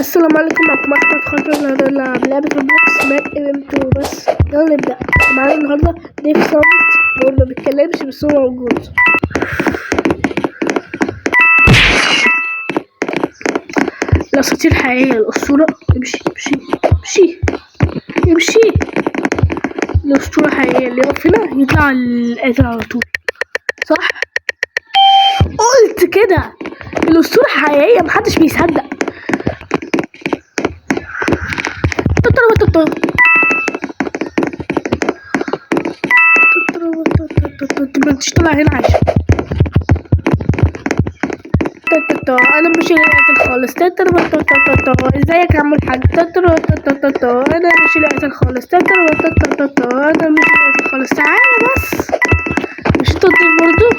السلام عليكم، معكم احمد خاطر. النهارده نلعب لعبة روبلوكس ماك ام 2. بس يلا نبدأ. معانا النهارده ضيف صامت، هو ما بيتكلمش بس هو موجود. الأساطير حقيقية، الأسطورة امشي امشي امشي امشي. الأسطورة حقيقية، اللي يقف هنا يطلع القاتل على طول، صح؟ قلت كده. الأسطورة حقيقية، محدش بيصدق. ما انتش طالع هنا عايشة. انا مش قاتل خالص. ازيك يا عم الحاج؟ انا مش قاتل خالص. انا مش قاتل خالص. تعالى بس، مش تضيف برضو.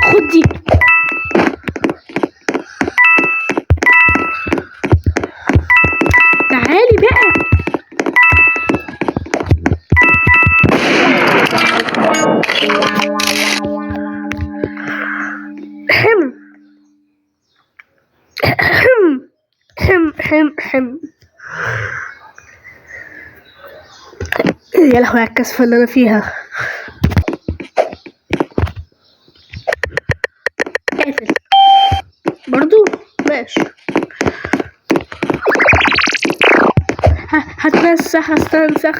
خد دي. تعالي بقى. يا لهوي على الكسفة اللي انا فيها. قاتل برضو، ماشي. هتنسخ، هستنسخ.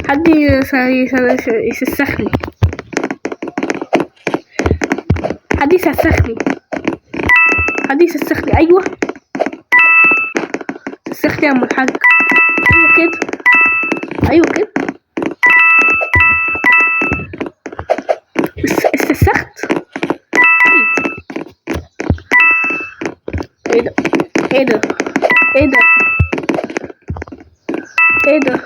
حد يسسخني، حد يسسخني. ايوه سسخني يا عم الحاج. ايوه كده استسخت. ايه ده ايه ده ايه ده ايه ده؟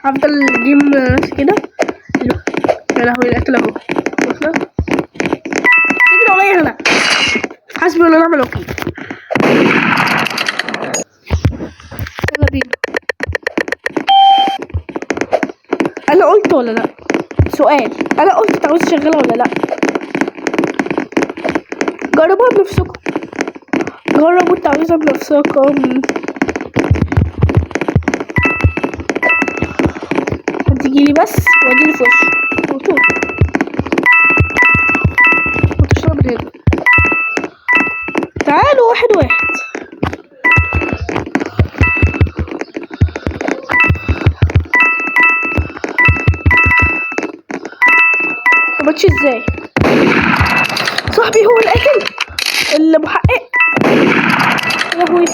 هفضل الجيم كده. يا لهوي القتل اهو. تجري ورايا هنا، حسبي الله ونعم الوكيل. يلا بينا. انا قلت ولا لا؟ سؤال، انا قلت التعويذة شغالة ولا لا؟ جربوها بنفسكم، جربوا التعويذة بنفسكم. هتجيلي بس واديني في وشي وطول وتشرب هنا. تعالوا واحد. ماتش ازاي؟ صاحبي هو القاتل المحقق. يا لهوي.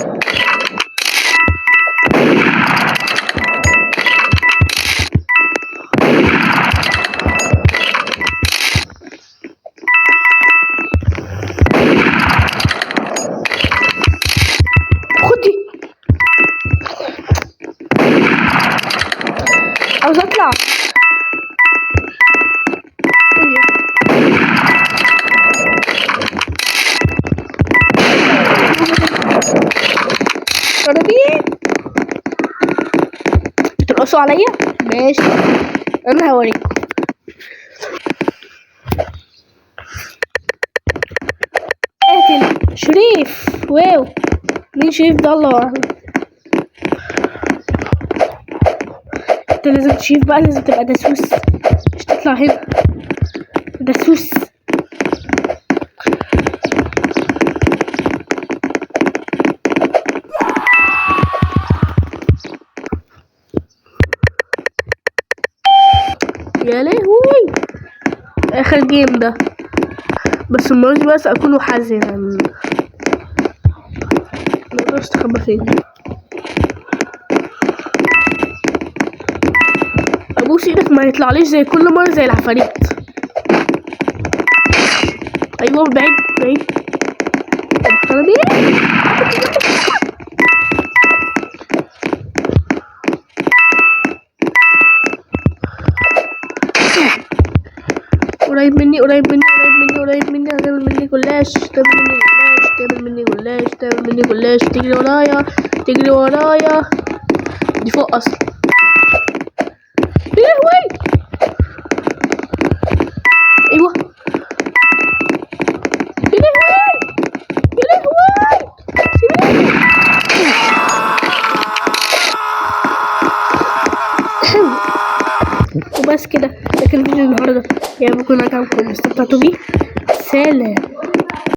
خد دي. عاوز اطلع. بترقصوا عليا؟ ماشي، انا هوريكم. قاتل شريف. واو، مين شريف ده؟ الله اعلم. انت لازم تشيف بقى، لازم تبقى دسوس، مش تطلع هنا دسوس. يا لهوي اخر جيم ده، بس المرة دي بس اكون محزنا. مقدرش استخبى فين. ابوس ايدك ما يطلعليش زي كل مرة زي العفاريت. ايوه بعيد. طب ايه؟ قريب مني. هتعمل مني جلاش، تعمل مني جلاش. تجري ورايا تجري ورايا. دي فوق اصلا. يا لهوي. ايوه يا لهوي يا لهوي. وبس كده، ده كان فيديو النهارده. يا رب يكون عجبكم واستمتعتوا بيه. سلام.